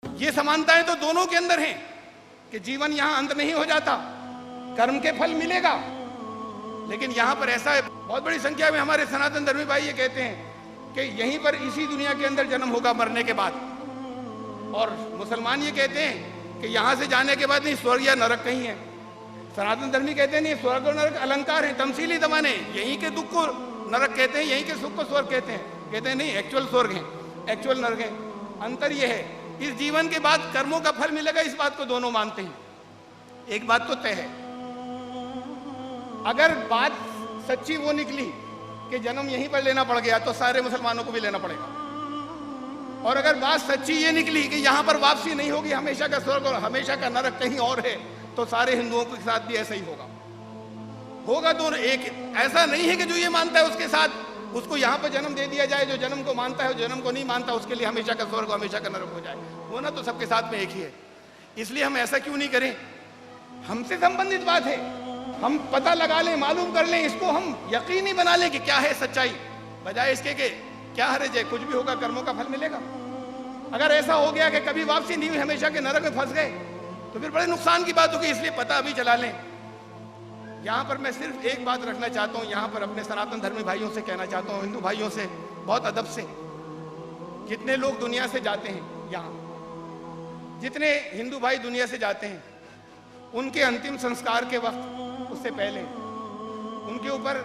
ये समानताएं तो दोनों के अंदर हैं कि जीवन यहां अंत नहीं हो जाता, कर्म के फल मिलेगा। लेकिन यहां पर ऐसा है, बहुत बड़ी संख्या में हमारे सनातन धर्मी भाई ये कहते हैं कि यहीं पर इसी दुनिया के अंदर जन्म होगा मरने के बाद। और मुसलमान ये कहते हैं कि यहां से जाने के बाद नहीं स्वर्ग या नरक कहीं है। सनातन धर्मी कहते हैं नहीं, स्वर्ग और नरक अलंकार है, तमसीली दमाने, यहीं के दुख को नरक कहते हैं, यहीं के सुख को स्वर्ग कहते हैं। कहते हैं नहीं, एक्चुअल स्वर्ग है, एक्चुअल नरक है। अंतर यह है, इस जीवन के बाद कर्मों का फल मिलेगा, इस बात को दोनों मानते हैं। एक बात तो तय है, अगर बात सच्ची वो निकली कि जन्म यहीं पर लेना पड़ गया तो सारे मुसलमानों को भी लेना पड़ेगा। और अगर बात सच्ची ये निकली कि यहां पर वापसी नहीं होगी, हमेशा का स्वर्ग और हमेशा का नरक कहीं और है, तो सारे हिंदुओं के साथ भी ऐसा ही होगा दोनों एक। ऐसा नहीं है कि जो ये मानता है उसके साथ उसको यहां पर जन्म दे दिया जाए, जो जन्म को मानता है, जन्म को नहीं मानता उसके लिए हमेशा का स्वर्ग हमेशा का नरक हो जाए। होना तो सबके साथ में एक ही है। इसलिए हम ऐसा क्यों नहीं करें, हमसे संबंधित बात है, हम पता लगा लें, मालूम कर लें, इसको हम यकीनी बना लें कि क्या है सच्चाई, बजाय इसके कि क्या हर्ज है, कुछ भी होगा कर्मों का फल मिलेगा। अगर ऐसा हो गया कि कभी वापसी नहीं हुई, हमेशा के नरक में फंस गए, तो फिर बड़े नुकसान की बात होगी। इसलिए पता अभी चला लें। यहां पर मैं सिर्फ एक बात रखना चाहता हूं, यहां पर अपने सनातन धर्मी भाइयों से कहना चाहता हूं, हिंदू भाइयों से बहुत अदब से, जितने लोग दुनिया से जाते हैं, यहां जितने हिंदू भाई दुनिया से जाते हैं, उनके अंतिम संस्कार के वक्त, उससे पहले उनके ऊपर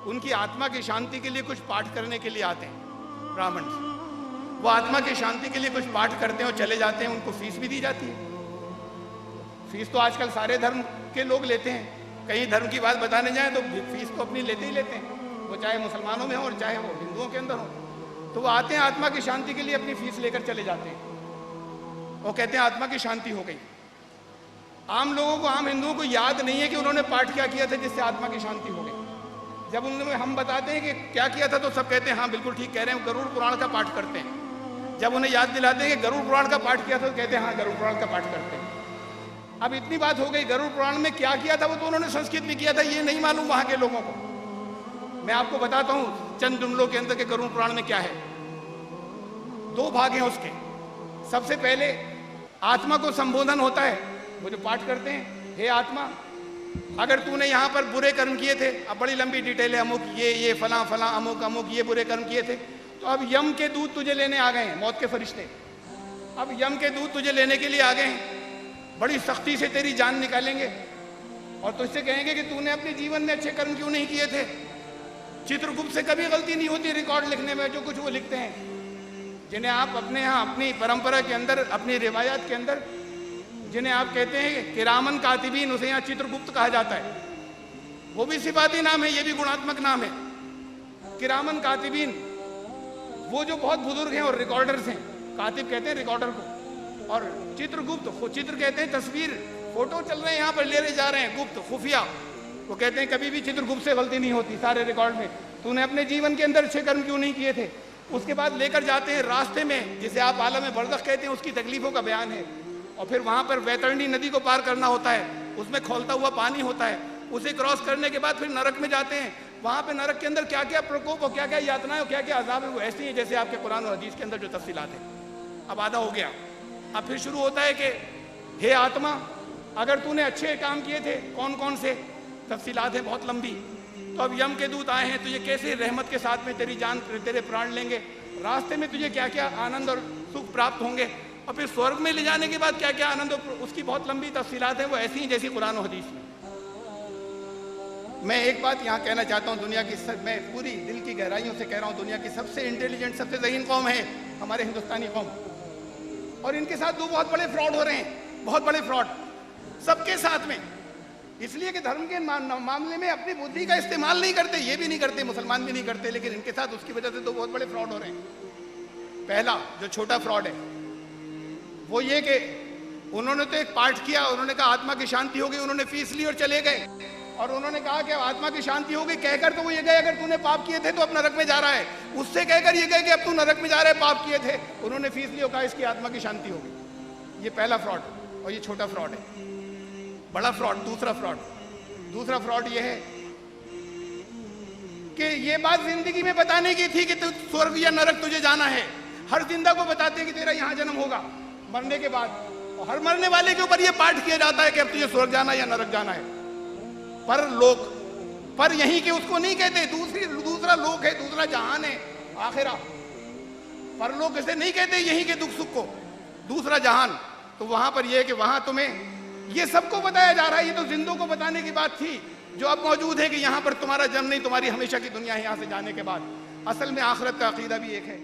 उनकी आत्मा की शांति के लिए कुछ पाठ करने के लिए आते हैं ब्राह्मण। वो आत्मा की शांति के लिए कुछ पाठ करते हैं और चले जाते हैं। उनको फीस भी दी जाती है। फीस तो आजकल सारे धर्म के लोग लेते हैं। कहीं धर्म की बात बताने जाए तो फीस तो अपनी लेते ही लेते हैं, वो चाहे मुसलमानों में हो और चाहे वो हिंदुओं के अंदर हो। तो वो आते हैं आत्मा की शांति के लिए, अपनी फीस लेकर चले जाते हैं। वो कहते हैं आत्मा की शांति हो गई। आम लोगों को, आम हिंदुओं को याद नहीं है कि उन्होंने पाठ क्या किया था जिससे आत्मा की शांति हो गई। जब उन्होंने हम बताते हैं कि क्या किया था तो सब कहते हैं हाँ बिल्कुल ठीक कह रहे हैं, गरुड़ पुराण का पाठ करते हैं। जब उन्हें याद दिलाते हैं कि गरुड़ पुराण का पाठ किया था तो कहते हैं हाँ गरुड़ पुराण का पाठ करते हैं। अब इतनी बात हो गई, गरुड़ पुराण में क्या किया था वो तो उन्होंने संस्कृत में किया था, ये नहीं मालूम वहां के लोगों को। मैं आपको बताता हूं चंद जुमलों के अंदर के गरुड़ पुराण में क्या है। 2 भाग हैं उसके। सबसे पहले आत्मा को संबोधन होता है, वो जो पाठ करते हैं, हे आत्मा, अगर तूने यहाँ पर बुरे कर्म किए थे, अब बड़ी लंबी डिटेल है, अमुक ये फला फला अमुक अमुक ये बुरे कर्म किए थे, तो अब यम के दूत तुझे लेने आ गए हैं, मौत के फरिश्ते। अब यम के दूत तुझे लेने के लिए आ गए हैं, बड़ी सख्ती से तेरी जान निकालेंगे और तुझसे कहेंगे कि तूने अपने जीवन में अच्छे कर्म क्यों नहीं किए थे। चित्रगुप्त से कभी गलती नहीं होती रिकॉर्ड लिखने में, जो कुछ वो लिखते हैं, जिन्हें आप अपने यहाँ अपनी परंपरा के अंदर, अपनी रिवायात के अंदर, जिन्हें आप कहते हैं किरामन कातिबीन, उसे यहाँ चित्रगुप्त कहा जाता है। वो भी सिफाती नाम है, ये भी गुणात्मक नाम है, किरामन कातिबीन। वो जो बहुत बुजुर्ग हैं और रिकॉर्डर्स हैं, कातिब कहते हैं रिकॉर्डर को, और चित्रगुप्त, चित्र कहते हैं तस्वीर, फोटो चल रहे हैं यहाँ पर, ले जा रहे हैं, गुप्त खुफिया। वो कहते हैं कभी भी चित्रगुप्त से गलती नहीं होती सारे रिकॉर्ड में। तूने अपने जीवन के अंदर अच्छे कर्म क्यों नहीं किए थे। उसके बाद लेकर जाते हैं रास्ते में, जिसे आप आलम बरज़ख कहते हैं, उसकी तकलीफों का बयान है। और फिर वहां पर वैतरणी नदी को पार करना होता है, उसमें खौलता हुआ पानी होता है, उसे क्रॉस करने के बाद फिर नरक में जाते हैं। वहां पे नरक के अंदर क्या क्या प्रकोप और क्या क्या यातनाएं और क्या क्या अजाब है, वो ऐसे ही है जैसे आपके कुरान और हदीस के अंदर जो तफसीलात है। अब आधा हो गया, अब फिर शुरू होता है कि हे आत्मा, अगर तूने अच्छे काम किए थे, कौन कौन से, तफसीलात है बहुत लंबी। तो अब यम के दूत आए हैं, तुझे कैसे रहमत के साथ में तेरी जान, तेरे प्राण लेंगे, रास्ते में तुझे क्या क्या आनंद और सुख प्राप्त होंगे, और फिर स्वर्ग में ले जाने के बाद क्या क्या आनंद, उसकी बहुत लंबी तफसीलात है, वो ऐसी ही जैसी कुरान और हदीस में। मैं एक बात यहाँ कहना चाहता हूँ, दुनिया की मैं पूरी दिल की गहराइयों से कह रहा हूँ, दुनिया की सबसे इंटेलिजेंट, सबसे ज़हीन कौम है हमारे हिंदुस्तानी कौम, और इनके साथ 2 बहुत बड़े फ्रॉड हो रहे हैं, बहुत बड़े फ्रॉड सबके साथ में। इसलिए कि धर्म के मामले में अपनी बुद्धि का इस्तेमाल नहीं करते, ये भी नहीं करते, मुसलमान भी नहीं करते, लेकिन इनके साथ उसकी वजह से 2 बहुत बड़े फ्रॉड हो रहे हैं। पहला जो छोटा फ्रॉड है वो ये कि उन्होंने तो एक पाठ किया, उन्होंने कहा आत्मा की शांति हो गई, उन्होंने फीस ली और चले गए, और उन्होंने कहा कि आत्मा की शांति हो गई कहकर तो वो ये गए, अगर तूने पाप किए थे तो अब नरक में जा रहा है, उससे कहकर ये गए कि अब तू नरक में जा रहा है, पाप किए थे, उन्होंने फीस ली और कहा इसकी आत्मा की शांति हो गई। ये पहला फ्रॉड, और ये छोटा फ्रॉड है। बड़ा फ्रॉड, दूसरा फ्रॉड ये है कि ये बात जिंदगी में बताने की थी कि तू स्वर्ग या नरक तुझे जाना है, हर जिंदा को बताते हैं कि तेरा यहां जन्म होगा, मरने के बाद। और हर मरने वाले के ऊपर ये पाठ किया जाता है कि अब तुझे स्वर्ग जाना है या नरक जाना है। परलोक, पर यहीं के उसको नहीं कहते, दूसरा लोक है, दूसरा जहान है, आखिरा। परलोक इसे नहीं कहते यहीं के दुख सुख को, दूसरा जहान। तो वहां पर यह है कि वहां तुम्हें ये सबको बताया जा रहा है। ये तो जिंदों को बताने की बात थी जो अब मौजूद है कि यहां पर तुम्हारा जन्म नहीं, तुम्हारी हमेशा की दुनिया है यहां से जाने के बाद। असल में आखिरत का अकीदा भी एक है।